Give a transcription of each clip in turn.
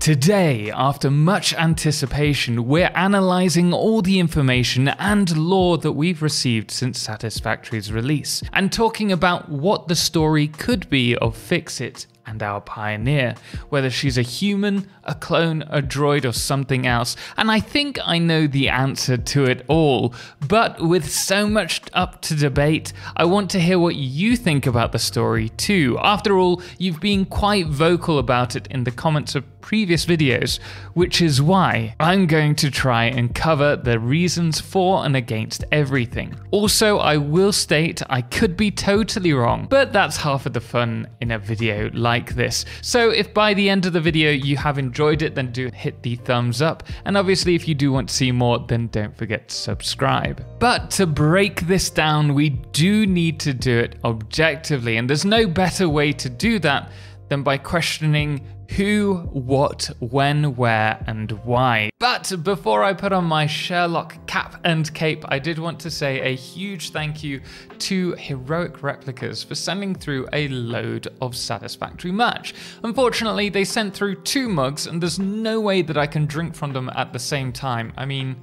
Today, after much anticipation, we're analysing all the information and lore that we've received since Satisfactory's release, and talking about what the story could be of FICSIT and our pioneer, whether she's a human, a clone, a droid, or something else. And I think I know the answer to it all, but with so much up to debate, I want to hear what you think about the story too. After all, you've been quite vocal about it in the comments of previous videos, which is why I'm going to try and cover the reasons for and against everything. Also, I will state I could be totally wrong, but that's half of the fun in a video like this. So if by the end of the video you have enjoyed it, then do hit the thumbs up. And obviously if you do want to see more, then don't forget to subscribe. But to break this down, we do need to do it objectively, and there's no better way to do that than by questioning who, what, when, where, and why. But before I put on my Sherlock cap and cape, I did want to say a huge thank you to Heroic Replicas for sending through a load of Satisfactory merch. Unfortunately, they sent through 2 mugs, and there's no way that I can drink from them at the same time. I mean,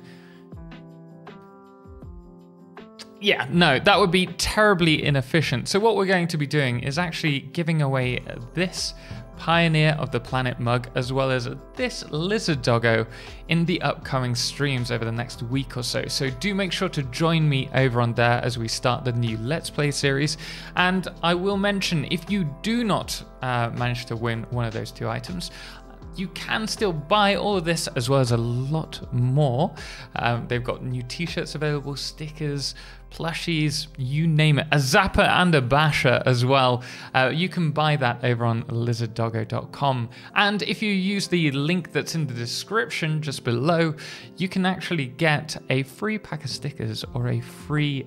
yeah, no, that would be terribly inefficient. So what we're going to be doing is actually giving away this Pioneer of the Planet mug, as well as this lizard doggo in the upcoming streams over the next week or so. So do make sure to join me over on there as we start the new Let's Play series. And I will mention, if you do not manage to win one of those 2 items, you can still buy all of this as well as a lot more. They've got new t-shirts available, stickers, plushies, you name it, a zapper and a basher as well. You can buy that over on lizarddoggo.com. And if you use the link that's in the description just below, you can actually get a free pack of stickers or a free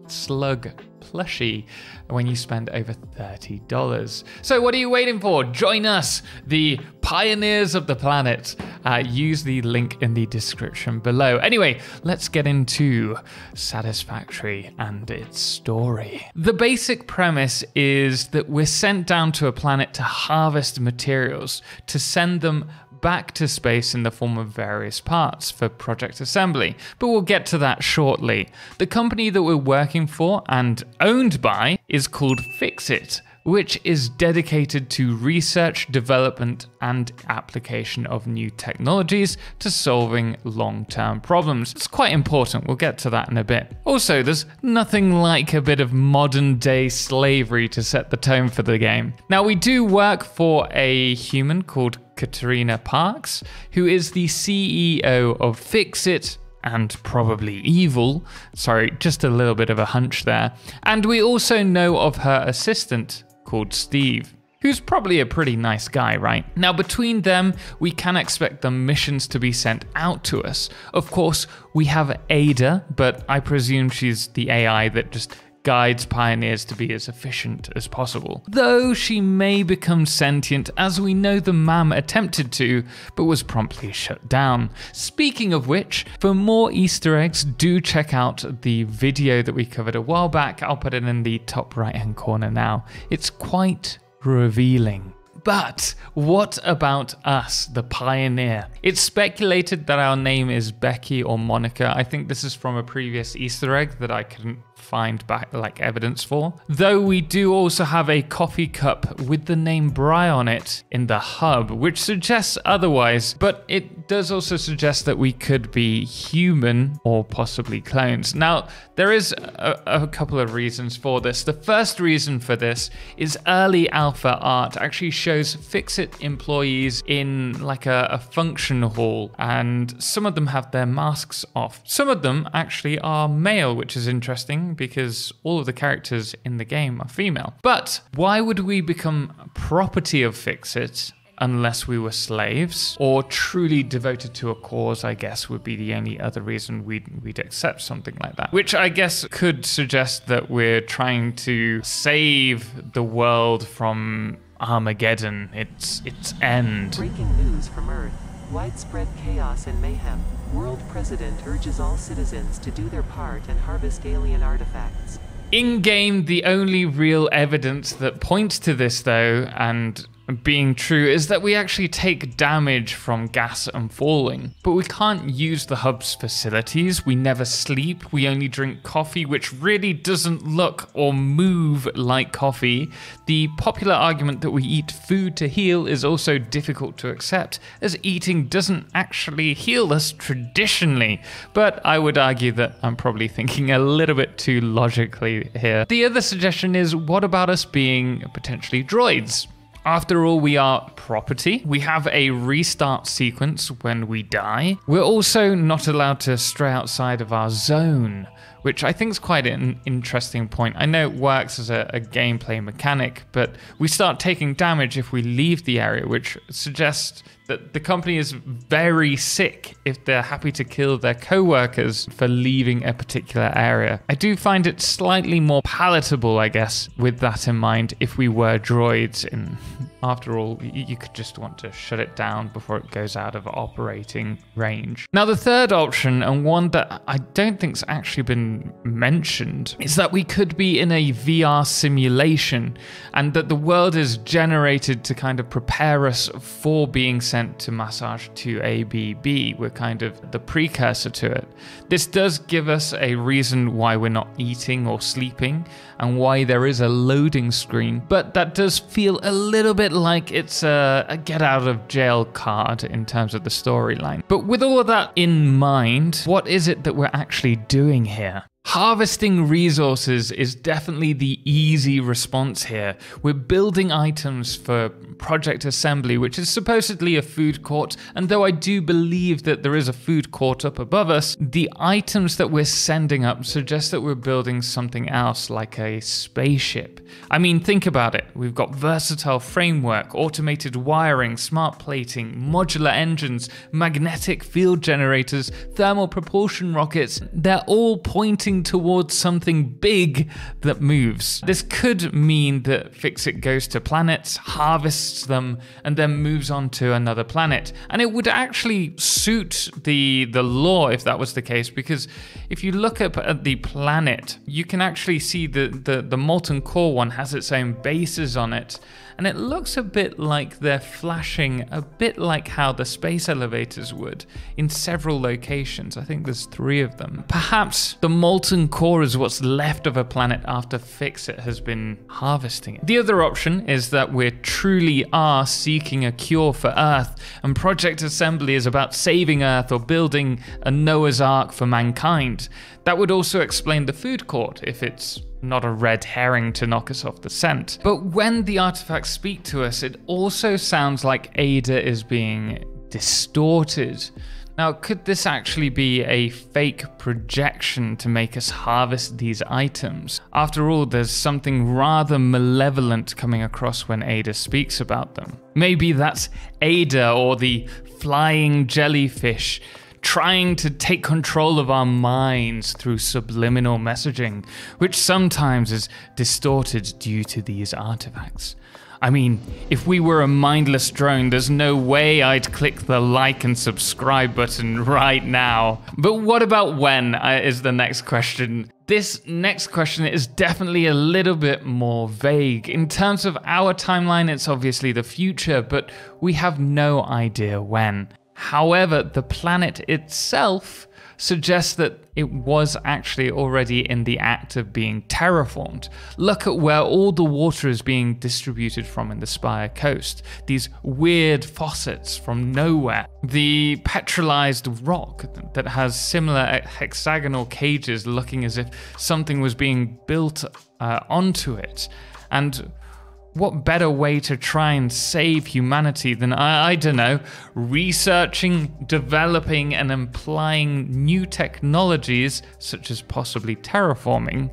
slug plushie when you spend over $30. So what are you waiting for? Join us, the pioneers of the planet. Use the link in the description below. Anyway, let's get into Satisfactory and its story. The basic premise is that we're sent down to a planet to harvest materials, to send them back to space in the form of various parts for project assembly, but we'll get to that shortly. The company that we're working for and owned by is called FICSIT, which is dedicated to research, development, and application of new technologies to solving long-term problems. It's quite important, we'll get to that in a bit. Also, there's nothing like a bit of modern-day slavery to set the tone for the game. Now, we do work for a human called Katarina Parks, who is the CEO of FICSIT, and probably evil. Sorry, just a little bit of a hunch there. And we also know of her assistant called Steve, who's probably a pretty nice guy, right? Now, between them, we can expect the missions to be sent out to us. Of course, we have Ada, but I presume she's the AI that just guides pioneers to be as efficient as possible. Though she may become sentient, as we know the MAM attempted to, but was promptly shut down. Speaking of which, for more Easter eggs, do check out the video that we covered a while back. I'll put it in the top right-hand corner now. It's quite revealing. But what about us, the pioneer? It's speculated that our name is Becky or Monica. I think this is from a previous Easter egg that I couldn't find back like evidence for. Though we do also have a coffee cup with the name Bry on it in the hub, which suggests otherwise, but it does also suggest that we could be human or possibly clones. Now, there is a couple of reasons for this. The first reason for this is early alpha art actually shows FICSIT employees in like a function hall, and some of them have their masks off. Some of them actually are male, which is interesting because all of the characters in the game are female. But why would we become property of FICSIT unless we were slaves or truly devoted to a cause? I guess would be the only other reason we'd accept something like that, which I guess could suggest that we're trying to save the world from Armageddon, its end. Breaking news from Earth. Widespread chaos and mayhem. World President urges all citizens to do their part and harvest alien artifacts. In-game, the only real evidence that points to this, though, and being true is that we actually take damage from gas and falling, but we can't use the hub's facilities, we never sleep, we only drink coffee, which really doesn't look or move like coffee. The popular argument that we eat food to heal is also difficult to accept, as eating doesn't actually heal us traditionally, but I would argue that I'm probably thinking a little bit too logically here. The other suggestion is, what about us being potentially droids? After all, we are property. We have a restart sequence when we die. We're also not allowed to stray outside of our zone, which I think is quite an interesting point. I know it works as a gameplay mechanic, but we start taking damage if we leave the area, which suggests that the company is very sick if they're happy to kill their co-workers for leaving a particular area. I do find it slightly more palatable, I guess, with that in mind, if we were droids. And after all, you could just want to shut it down before it goes out of operating range. Now, the third option, and one that I don't think's actually been mentioned, is that we could be in a VR simulation and that the world is generated to kind of prepare us for being sent to Massage 2ABB. We're kind of the precursor to it. This does give us a reason why we're not eating or sleeping and why there is a loading screen, but that does feel a little bit like it's a get out of jail card in terms of the storyline. But with all of that in mind, what is it that we're actually doing here? Harvesting resources is definitely the easy response here. We're building items for Project Assembly, which is supposedly a food court, and though I do believe that there is a food court up above us, the items that we're sending up suggest that we're building something else, like a spaceship. I mean, think about it. We've got versatile framework, automated wiring, smart plating, modular engines, magnetic field generators, thermal propulsion rockets. They're all pointing towards something big that moves. This could mean that FICSIT goes to planets, harvests them, and then moves on to another planet. And it would actually suit the law if that was the case, because if you look up at the planet, you can actually see the molten core one has its own bases on it, and it looks a bit like they're flashing, a bit like how the space elevators would in several locations. I think there's 3 of them. Perhaps the molten core is what's left of a planet after FICSIT has been harvesting it. The other option is that we truly are seeking a cure for Earth, and Project Assembly is about saving Earth or building a Noah's Ark for mankind. That would also explain the food court if it's not a red herring to knock us off the scent. But when the artifacts speak to us, it also sounds like Ada is being distorted. Now, could this actually be a fake projection to make us harvest these items? After all, there's something rather malevolent coming across when Ada speaks about them. Maybe that's Ada, or the flying jellyfish, trying to take control of our minds through subliminal messaging, which sometimes is distorted due to these artifacts. I mean, if we were a mindless drone, there's no way I'd click the like and subscribe button right now. But what about when is the next question. This next question is definitely a little bit more vague. In terms of our timeline, it's obviously the future, but we have no idea when. However, the planet itself suggests that it was actually already in the act of being terraformed. Look at where all the water is being distributed from in the Spire coast. These weird faucets from nowhere. The petrolized rock that has similar hexagonal cages looking as if something was being built onto it. And what better way to try and save humanity than, I don't know, researching, developing, and applying new technologies, such as possibly terraforming,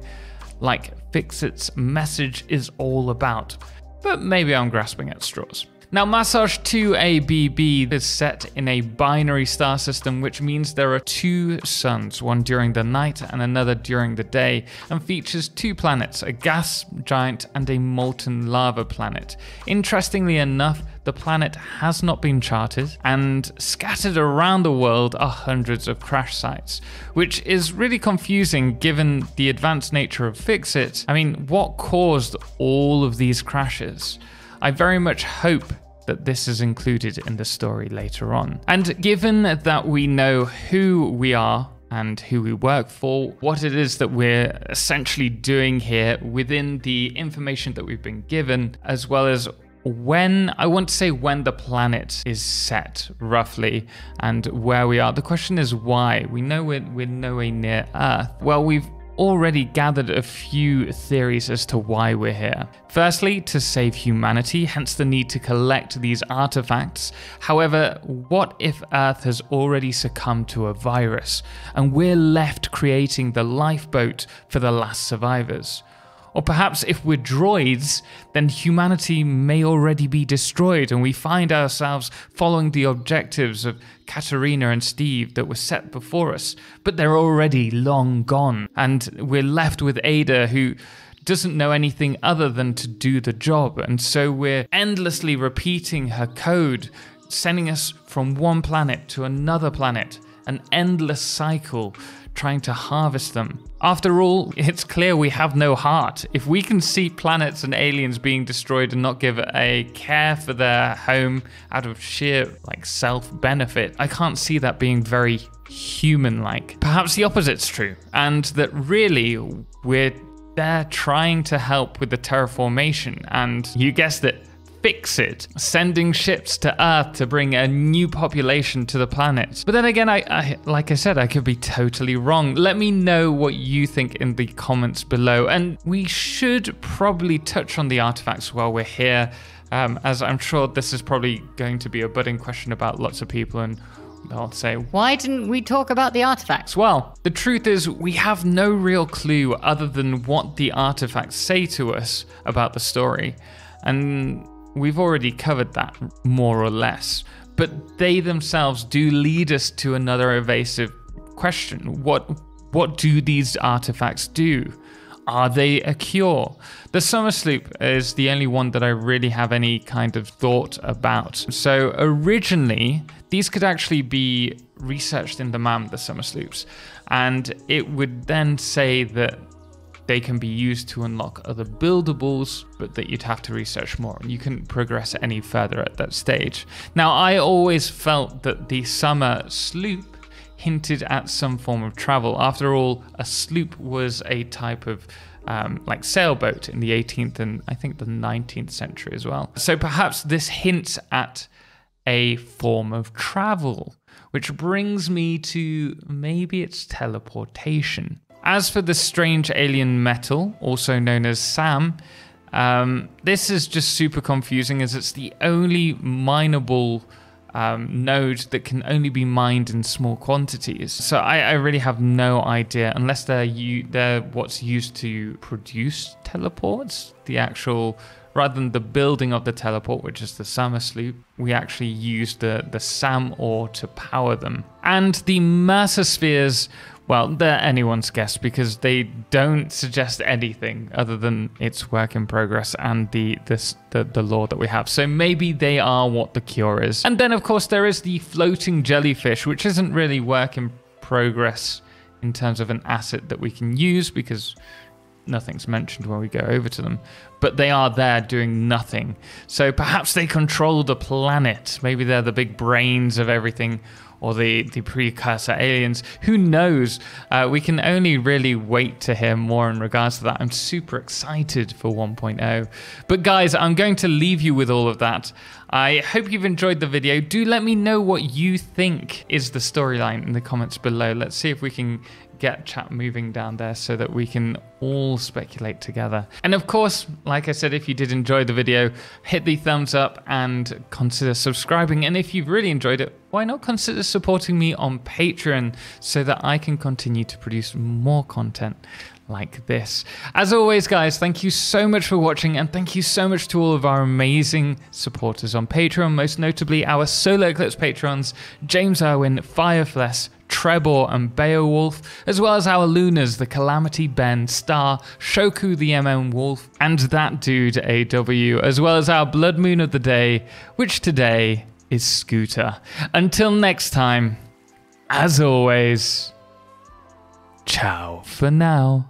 like FICSIT's message is all about. But maybe I'm grasping at straws. Now, Massage 2ABB is set in a binary star system, which means there are 2 suns, one during the night and another during the day, and features 2 planets, a gas giant and a molten lava planet. Interestingly enough, the planet has not been charted, and scattered around the world are hundreds of crash sites, which is really confusing given the advanced nature of FICSIT. I mean, what caused all of these crashes? I very much hope that this is included in the story later on. And given that we know who we are and who we work for, what it is that we're essentially doing here within the information that we've been given, as well as when the planet is set roughly and where we are. The question is why. We know we're nowhere near Earth. Well, we've already gathered a few theories as to why we're here. Firstly, to save humanity, hence the need to collect these artifacts. However, what if Earth has already succumbed to a virus and we're left creating the lifeboat for the last survivors? Or perhaps if we're droids, then humanity may already be destroyed and we find ourselves following the objectives of Katarina and Steve that were set before us, but they're already long gone. And we're left with Ada, who doesn't know anything other than to do the job. And so we're endlessly repeating her code, sending us from one planet to another planet, an endless cycle, trying to harvest them. After all, it's clear we have no heart. If we can see planets and aliens being destroyed and not give a care for their home out of sheer self-benefit, I can't see that being very human-like. Perhaps the opposite's true, and that really we're there trying to help with the terraformation, and you guessed it, FICSIT, sending ships to Earth to bring a new population to the planet. But then again, like I said, I could be totally wrong. Let me know what you think in the comments below. And we should probably touch on the artifacts while we're here, as I'm sure this is probably going to be a budding question about lots of people, and they'll say, why didn't we talk about the artifacts? Well, the truth is we have no real clue other than what the artifacts say to us about the story. And we've already covered that, more or less. But they themselves do lead us to another evasive question. What do these artifacts do? Are they a cure? The Summer Sloop is the only one that I really have any kind of thought about. So originally, these could actually be researched in the MAM, the Summer Sloops. And it would then say that they can be used to unlock other buildables, but that you'd have to research more and you couldn't progress any further at that stage. Now, I always felt that the Summer Sloop hinted at some form of travel. After all, a sloop was a type of sailboat in the 18th and I think the 19th century as well. So perhaps this hints at a form of travel, which brings me to maybe it's teleportation. As for the strange alien metal, also known as SAM, this is just super confusing as it's the only mineable node that can only be mined in small quantities. So I really have no idea, unless they're what's used to produce teleports, the actual, rather than the building of the teleport, which is the Summer Sloop, we actually use the SAM ore to power them. And the Mercer spheres, well, they're anyone's guess because they don't suggest anything other than it's work in progress and the lore that we have. So maybe they are what the cure is. And then, of course, there is the floating jellyfish, which isn't really work in progress in terms of an asset that we can use because nothing's mentioned when we go over to them. But they are there doing nothing. So perhaps they control the planet. Maybe they're the big brains of everything, or the precursor aliens. Who knows? We can only really wait to hear more in regards to that. I'm super excited for 1.0. But guys, I'm going to leave you with all of that. I hope you've enjoyed the video. Do let me know what you think is the storyline in the comments below. Let's see if we can get chat moving down there so that we can all speculate together. And of course, like I said, if you did enjoy the video, hit the thumbs up and consider subscribing. And if you've really enjoyed it, why not consider supporting me on Patreon so that I can continue to produce more content like this. As always, guys, thank you so much for watching, and thank you so much to all of our amazing supporters on Patreon, most notably our Solar Eclipse patrons, James Irwin, Firefless, Trebor and Beowulf, as well as our Lunars, the Calamity Ben, Star, Shoku the MM Wolf, and that dude AW, as well as our Blood Moon of the day, which today is Scooter. Until next time, as always, ciao for now.